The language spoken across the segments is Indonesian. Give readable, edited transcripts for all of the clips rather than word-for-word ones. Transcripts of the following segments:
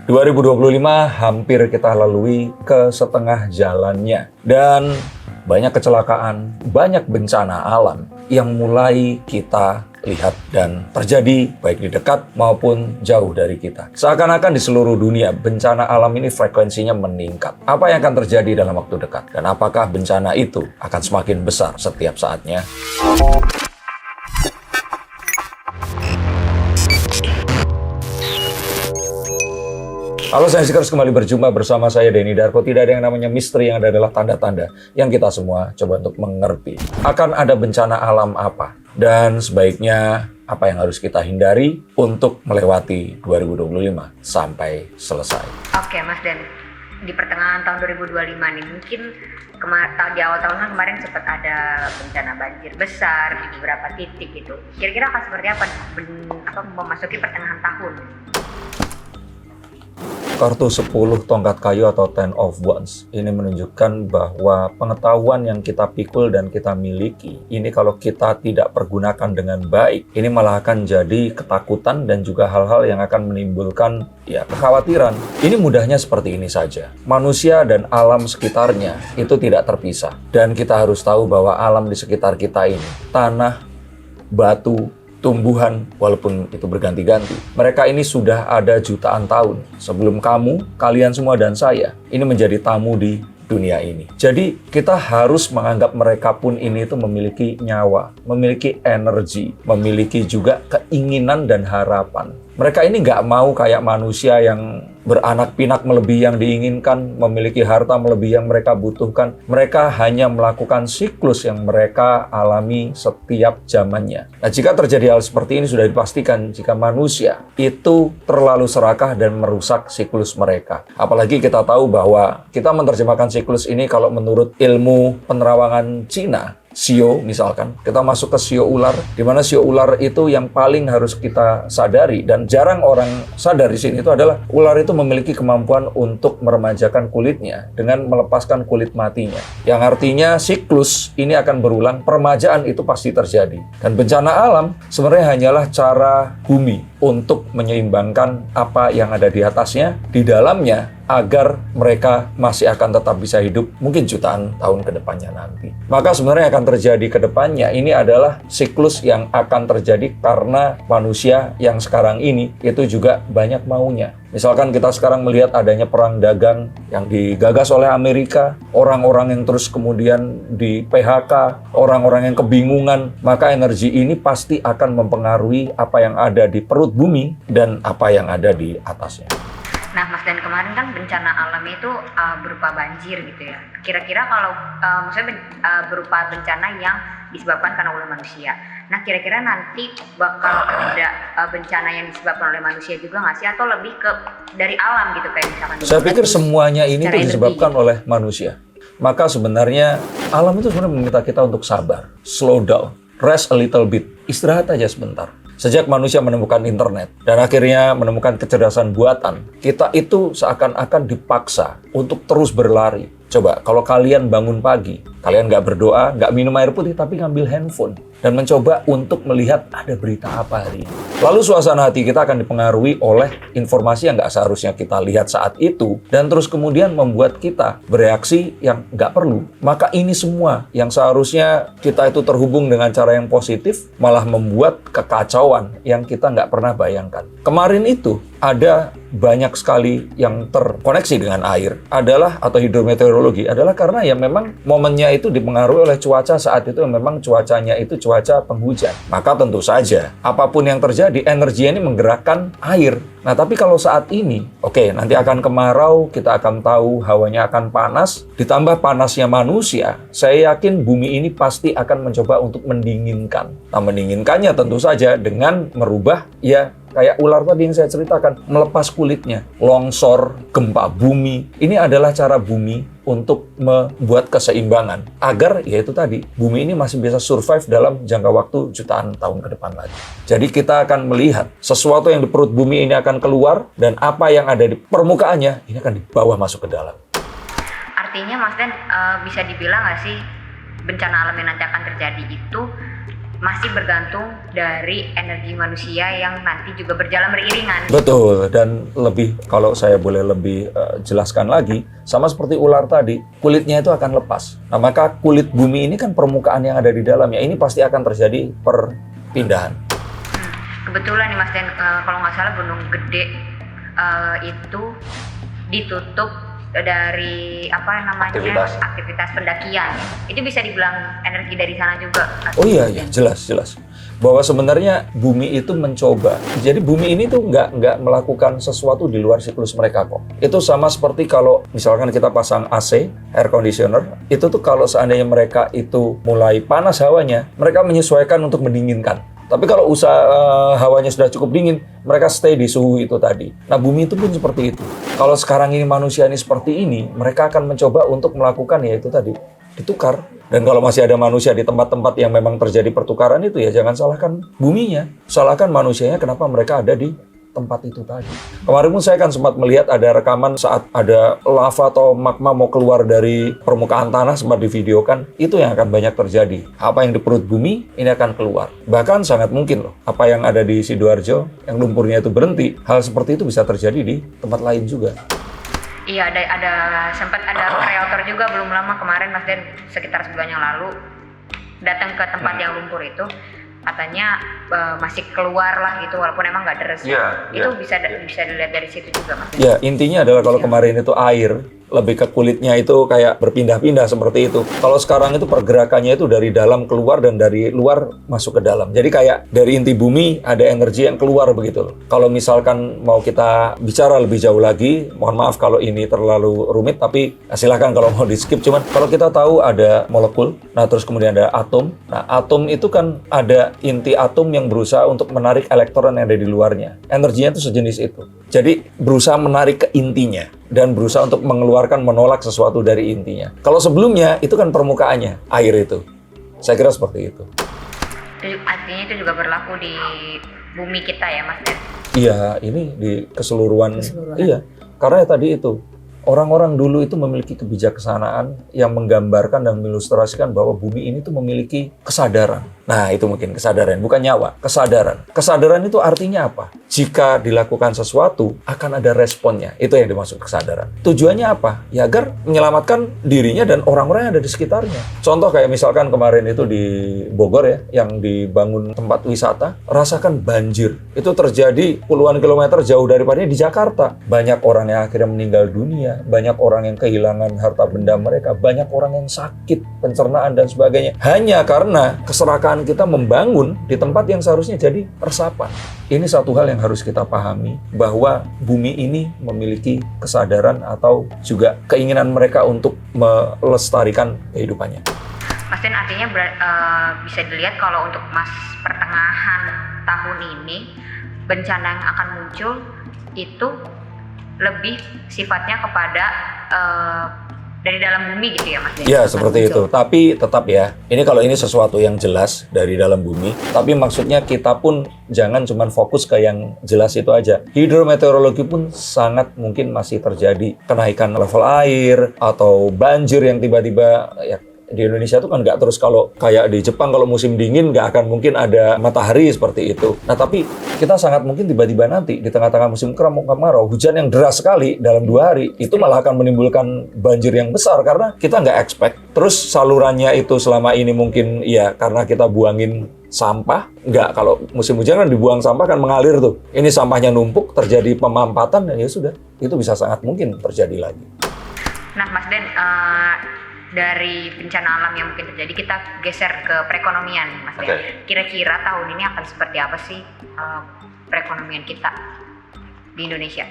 2025 hampir kita lalui ke setengah jalannya. Dan banyak kecelakaan, banyak bencana alam yang mulai kita lihat dan terjadi baik di dekat maupun jauh dari kita. Seakan-akan di seluruh dunia bencana alam ini frekuensinya meningkat. Apa yang akan terjadi dalam waktu dekat? Dan apakah bencana itu akan semakin besar setiap saatnya? Halo saya Sikers, kembali berjumpa bersama saya Denny Darko. Tidak ada yang namanya misteri, yang ada adalah tanda-tanda yang kita semua coba untuk mengerti. Akan ada bencana alam apa? Dan sebaiknya apa yang harus kita hindari untuk melewati 2025 sampai selesai. Oke Mas, dan di pertengahan tahun 2025 nih, mungkin di awal tahun kan kemarin sempat ada bencana banjir besar di beberapa titik gitu. Kira-kira akan seperti apa memasuki pertengahan tahun? Kartu 10 tongkat kayu atau 10 of wands ini menunjukkan bahwa pengetahuan yang kita pikul dan kita miliki ini kalau kita tidak pergunakan dengan baik, ini malah akan jadi ketakutan dan juga hal-hal yang akan menimbulkan kekhawatiran. Ini mudahnya seperti ini saja. Manusia dan alam sekitarnya itu tidak terpisah, dan kita harus tahu bahwa alam di sekitar kita ini, tanah, batu, tumbuhan, walaupun itu berganti-ganti, mereka ini sudah ada jutaan tahun sebelum kalian semua dan saya ini menjadi tamu di dunia ini. Jadi kita harus menganggap mereka pun ini itu memiliki nyawa, memiliki energi, memiliki juga keinginan dan harapan. Mereka ini nggak mau kayak manusia yang beranak pinak melebihi yang diinginkan, memiliki harta melebihi yang mereka butuhkan. Mereka hanya melakukan siklus yang mereka alami setiap zamannya. Nah, jika terjadi hal seperti ini sudah dipastikan jika manusia itu terlalu serakah dan merusak siklus mereka. Apalagi kita tahu bahwa kita menerjemahkan siklus ini kalau menurut ilmu penerawangan Cina, sio misalkan, kita masuk ke sio ular, di mana sio ular itu yang paling harus kita sadari dan jarang orang sadar di sini itu adalah ular itu memiliki kemampuan untuk meremajakan kulitnya dengan melepaskan kulit matinya. Yang artinya siklus ini akan berulang, peremajaan itu pasti terjadi. Dan bencana alam sebenarnya hanyalah cara bumi untuk menyeimbangkan apa yang ada di atasnya, di dalamnya, agar mereka masih akan tetap bisa hidup mungkin jutaan tahun ke depannya nanti. Maka sebenarnya akan terjadi ke depannya ini adalah siklus yang akan terjadi karena manusia yang sekarang ini itu juga banyak maunya. Misalkan kita sekarang melihat adanya perang dagang yang digagas oleh Amerika, orang-orang yang terus kemudian di PHK, orang-orang yang kebingungan, maka energi ini pasti akan mempengaruhi apa yang ada di perut bumi dan apa yang ada di atasnya. Nah Mas, dan kemarin kan bencana alam itu berupa banjir gitu ya. Kira-kira kalau maksudnya berupa bencana yang disebabkan karena oleh manusia. Nah kira-kira nanti bakal ada bencana yang disebabkan oleh manusia juga nggak sih? Atau lebih ke dari alam gitu kayak misalkan? Saya pikir semuanya ini tuh disebabkan oleh manusia. Maka sebenarnya alam itu sebenarnya meminta kita untuk sabar, slow down, rest a little bit, istirahat aja sebentar. Sejak manusia menemukan internet dan akhirnya menemukan kecerdasan buatan, kita itu seakan-akan dipaksa untuk terus berlari. Coba, kalau kalian bangun pagi, kalian nggak berdoa, nggak minum air putih, tapi ngambil handphone dan mencoba untuk melihat ada berita apa hari ini. Lalu suasana hati kita akan dipengaruhi oleh informasi yang nggak seharusnya kita lihat saat itu, dan terus kemudian membuat kita bereaksi yang nggak perlu. Maka ini semua yang seharusnya kita itu terhubung dengan cara yang positif, malah membuat kekacauan yang kita nggak pernah bayangkan. Kemarin itu ada banyak sekali yang terkoneksi dengan air atau hidrometeorologi adalah karena ya memang momennya itu dipengaruhi oleh cuaca saat itu, memang cuacanya itu cuaca penghujan. Maka tentu saja apapun yang terjadi, energi ini menggerakkan air. Nah tapi kalau saat ini, nanti akan kemarau, kita akan tahu hawanya akan panas, ditambah panasnya manusia, saya yakin bumi ini pasti akan mencoba untuk mendinginkan. Nah mendinginkannya tentu saja dengan merubah kayak ular tadi yang saya ceritakan, melepas kulitnya, longsor, gempa bumi. Ini adalah cara bumi untuk membuat keseimbangan agar yaitu tadi bumi ini masih bisa survive dalam jangka waktu jutaan tahun ke depan lagi. Jadi kita akan melihat sesuatu yang di perut bumi ini akan keluar dan apa yang ada di permukaannya ini akan dibawa masuk ke dalam. Artinya Mas Dan bisa dibilang nggak sih bencana alam yang nanti akan terjadi itu masih bergantung dari energi manusia yang nanti juga berjalan beriringan. Betul, dan lebih kalau saya boleh lebih jelaskan lagi, sama seperti ular tadi, kulitnya itu akan lepas. Nah, maka kulit bumi ini kan permukaan yang ada di dalamnya, ini pasti akan terjadi perpindahan. Kebetulan nih Mas Den, kalau nggak salah Gunung Gede itu ditutup dari apa namanya aktivitas pendakian. Itu bisa dibilang energi dari sana juga. Oh iya, jelas. Bahwa sebenarnya bumi itu mencoba. Jadi bumi ini tuh nggak melakukan sesuatu di luar siklus mereka kok. Itu sama seperti kalau misalkan kita pasang AC, air conditioner, itu tuh kalau seandainya mereka itu mulai panas hawanya, mereka menyesuaikan untuk mendinginkan. Tapi kalau hawanya sudah cukup dingin, mereka stay di suhu itu tadi. Nah, bumi itu pun seperti itu. Kalau sekarang ini manusia ini seperti ini, mereka akan mencoba untuk melakukan ya itu tadi, ditukar. Dan kalau masih ada manusia di tempat-tempat yang memang terjadi pertukaran itu, ya jangan salahkan buminya. Salahkan manusianya kenapa mereka ada di tempat itu tadi. Kemarin pun saya kan sempat melihat ada rekaman saat ada lava atau magma mau keluar dari permukaan tanah, sempat divideokan. Itu yang akan banyak terjadi. Apa yang di perut bumi, ini akan keluar. Bahkan sangat mungkin loh, apa yang ada di Sidoarjo, yang lumpurnya itu berhenti, hal seperti itu bisa terjadi di tempat lain juga. Iya, sempat ada kreator juga belum lama kemarin Mas Den, sekitar sebulan yang lalu, datang ke tempat yang lumpur itu. Katanya masih keluar lah gitu, walaupun emang nggak deres. Itu bisa dilihat dari situ juga Mas. Ya, intinya adalah kalau kemarin itu air, lebih ke kulitnya itu kayak berpindah-pindah seperti itu. Kalau sekarang itu pergerakannya itu dari dalam keluar dan dari luar masuk ke dalam. Jadi kayak dari inti bumi ada energi yang keluar begitu loh. Kalau misalkan mau kita bicara lebih jauh lagi, mohon maaf kalau ini terlalu rumit, tapi silakan kalau mau di skip. Cuman kalau kita tahu ada molekul, nah terus kemudian ada atom. Nah, atom itu kan ada inti atom yang berusaha untuk menarik elektron yang ada di luarnya. Energinya itu sejenis itu. Jadi berusaha menarik ke intinya dan berusaha untuk menolak sesuatu dari intinya. Kalau sebelumnya itu kan permukaannya, air itu. Saya kira seperti itu. Artinya itu juga berlaku di bumi kita ya Mas Den? Iya, ini di keseluruhan. Iya, karena tadi itu. Orang-orang dulu itu memiliki kebijaksanaan yang menggambarkan dan mengilustrasikan bahwa bumi ini tuh memiliki kesadaran. Nah, itu mungkin kesadaran, bukan nyawa, kesadaran. Kesadaran itu artinya apa? Jika dilakukan sesuatu, akan ada responnya. Itu yang dimaksud kesadaran. Tujuannya apa? Ya agar menyelamatkan dirinya dan orang-orang yang ada di sekitarnya. Contoh kayak misalkan kemarin itu di Bogor ya, yang dibangun tempat wisata, rasakan banjir. Itu terjadi puluhan kilometer jauh daripada di Jakarta. Banyak orang yang akhirnya meninggal dunia. Banyak orang yang kehilangan harta benda mereka, banyak orang yang sakit, pencernaan dan sebagainya. Hanya karena keserakahan kita membangun di tempat yang seharusnya jadi resapan. Ini satu hal yang harus kita pahami, bahwa bumi ini memiliki kesadaran atau juga keinginan mereka untuk melestarikan kehidupannya. Mas Den, artinya bisa dilihat kalau untuk pertengahan tahun ini, bencana yang akan muncul itu lebih sifatnya kepada dari dalam bumi gitu ya Mas? Ya, seperti itu. Tapi tetap ya, ini kalau ini sesuatu yang jelas dari dalam bumi, tapi maksudnya kita pun jangan cuma fokus ke yang jelas itu aja. Hidrometeorologi pun sangat mungkin masih terjadi kenaikan level air atau banjir yang tiba-tiba ya. Di Indonesia itu kan nggak terus, kalau kayak di Jepang kalau musim dingin nggak akan mungkin ada matahari seperti itu. Nah, tapi kita sangat mungkin tiba-tiba nanti di tengah-tengah musim kemarau, hujan yang deras sekali dalam 2 hari, itu malah akan menimbulkan banjir yang besar karena kita nggak expect. Terus salurannya itu selama ini mungkin ya karena kita buangin sampah, nggak, kalau musim hujan kan dibuang sampah kan mengalir tuh. Ini sampahnya numpuk, terjadi pemampatan dan ya sudah, itu bisa sangat mungkin terjadi lagi. Nah, Mas Den, dari bencana alam yang mungkin terjadi, kita geser ke perekonomian, Mas Den. Kira-kira tahun ini akan seperti apa sih perekonomian kita di Indonesia?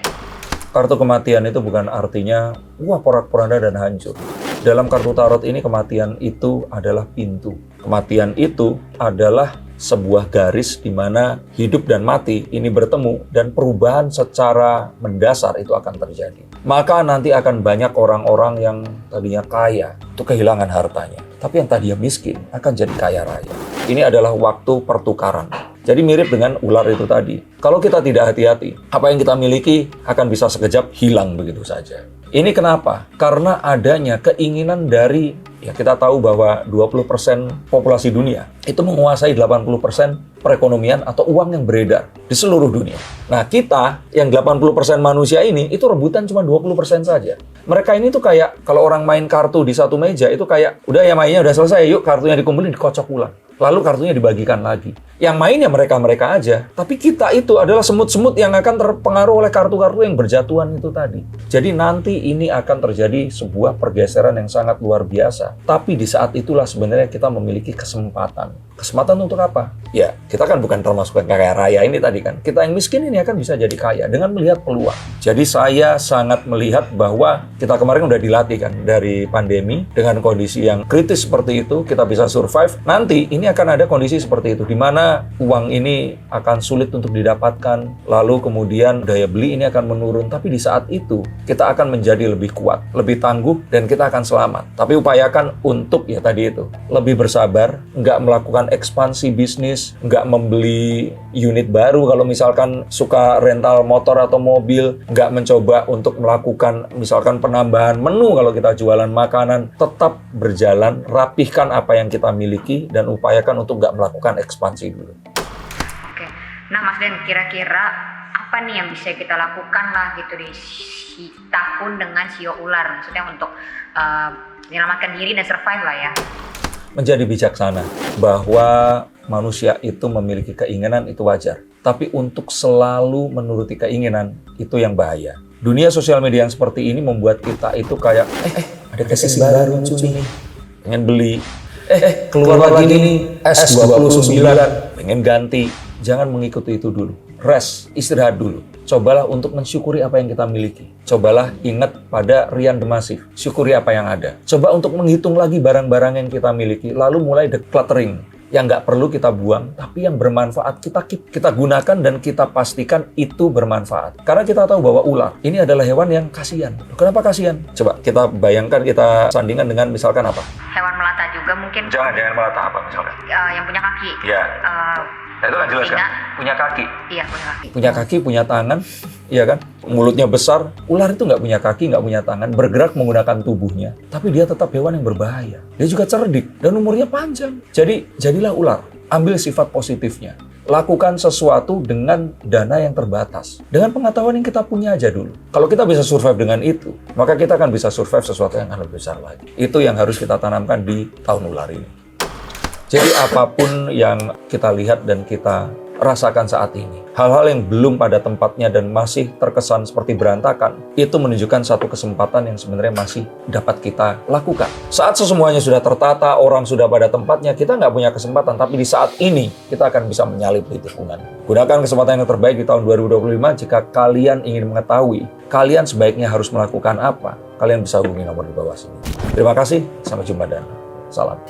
Kartu kematian itu bukan artinya wah porak-poranda dan hancur. Dalam kartu tarot ini kematian itu adalah pintu. Kematian itu adalah sebuah garis di mana hidup dan mati ini bertemu dan perubahan secara mendasar itu akan terjadi. Maka nanti akan banyak orang-orang yang tadinya kaya itu kehilangan hartanya. Tapi yang tadinya miskin akan jadi kaya raya. Ini adalah waktu pertukaran. Jadi mirip dengan ular itu tadi. Kalau kita tidak hati-hati, apa yang kita miliki akan bisa sekejap hilang begitu saja. Ini kenapa? Karena adanya keinginan dari, ya kita tahu bahwa 20% populasi dunia itu menguasai 80% perekonomian atau uang yang beredar di seluruh dunia. Nah, kita yang 80% manusia ini itu rebutan cuma 20% saja. Mereka ini tuh kayak kalau orang main kartu di satu meja itu kayak udah ya mainnya udah selesai, yuk kartunya dikumpulin dikocok ulang. Lalu kartunya dibagikan lagi. Yang mainnya mereka-mereka aja. Tapi kita itu adalah semut-semut yang akan terpengaruh oleh kartu-kartu yang berjatuhan itu tadi. Jadi nanti ini akan terjadi sebuah pergeseran yang sangat luar biasa. Tapi di saat itulah sebenarnya kita memiliki kesempatan. Kesempatan untuk apa? Ya, kita kan bukan termasuk yang kaya raya ini tadi kan. Kita yang miskin ini akan bisa jadi kaya dengan melihat peluang. Jadi saya sangat melihat bahwa kita kemarin udah dilatih kan dari pandemi dengan kondisi yang kritis seperti itu, kita bisa survive. Nanti ini akan ada kondisi seperti itu, di mana uang ini akan sulit untuk didapatkan, lalu kemudian daya beli ini akan menurun. Tapi di saat itu, kita akan menjadi lebih kuat, lebih tangguh, dan kita akan selamat. Tapi upayakan untuk, ya tadi itu, lebih bersabar, nggak melakukan ekspansi bisnis, nggak membeli unit baru kalau misalkan suka rental motor atau mobil, nggak mencoba untuk melakukan misalkan penambahan menu kalau kita jualan makanan. Tetap berjalan, rapihkan apa yang kita miliki, dan upayakan untuk nggak melakukan ekspansi dulu. Oke, nah Mas Den, kira-kira apa nih yang bisa kita lakukan lah gitu di tahun dengan sio ular, maksudnya untuk menyelamatkan diri dan survive lah ya. Menjadi bijaksana bahwa manusia itu memiliki keinginan itu wajar. Tapi untuk selalu menuruti keinginan itu yang bahaya. Dunia sosial media yang seperti ini membuat kita itu kayak ada casing baru lucu nih, pengen beli. Keluar lagi nih S29, pengen ganti. Jangan mengikuti itu dulu. Rest, istirahat dulu. Cobalah untuk mensyukuri apa yang kita miliki. Cobalah ingat pada Rian the Massive. Syukuri apa yang ada. Coba untuk menghitung lagi barang-barang yang kita miliki. Lalu mulai decluttering. Yang nggak perlu kita buang, tapi yang bermanfaat kita gunakan dan kita pastikan itu bermanfaat. Karena kita tahu bahwa ular ini adalah hewan yang kasihan. Kenapa kasihan? Coba kita bayangkan, kita sandingkan dengan misalkan apa? Hewan melata juga mungkin. Jangan melata apa misalkan? Yang punya kaki. Ya. Itu kan jelas kan? Punya kaki. Iya, punya kaki. Punya kaki, punya tangan, iya kan? Mulutnya besar. Ular itu nggak punya kaki, nggak punya tangan, bergerak menggunakan tubuhnya. Tapi dia tetap hewan yang berbahaya. Dia juga cerdik dan umurnya panjang. Jadi, jadilah ular. Ambil sifat positifnya. Lakukan sesuatu dengan dana yang terbatas. Dengan pengetahuan yang kita punya aja dulu. Kalau kita bisa survive dengan itu, maka kita akan bisa survive sesuatu yang akan lebih besar lagi. Itu yang harus kita tanamkan di tahun ular ini. Jadi apapun yang kita lihat dan kita rasakan saat ini, hal-hal yang belum pada tempatnya dan masih terkesan seperti berantakan, itu menunjukkan satu kesempatan yang sebenarnya masih dapat kita lakukan. Saat semuanya sudah tertata, orang sudah pada tempatnya, kita nggak punya kesempatan, tapi di saat ini kita akan bisa menyalip di tikungan. Gunakan kesempatan yang terbaik di tahun 2025. Jika kalian ingin mengetahui, kalian sebaiknya harus melakukan apa, kalian bisa hubungi nomor di bawah sini. Terima kasih, sampai jumpa dan salam.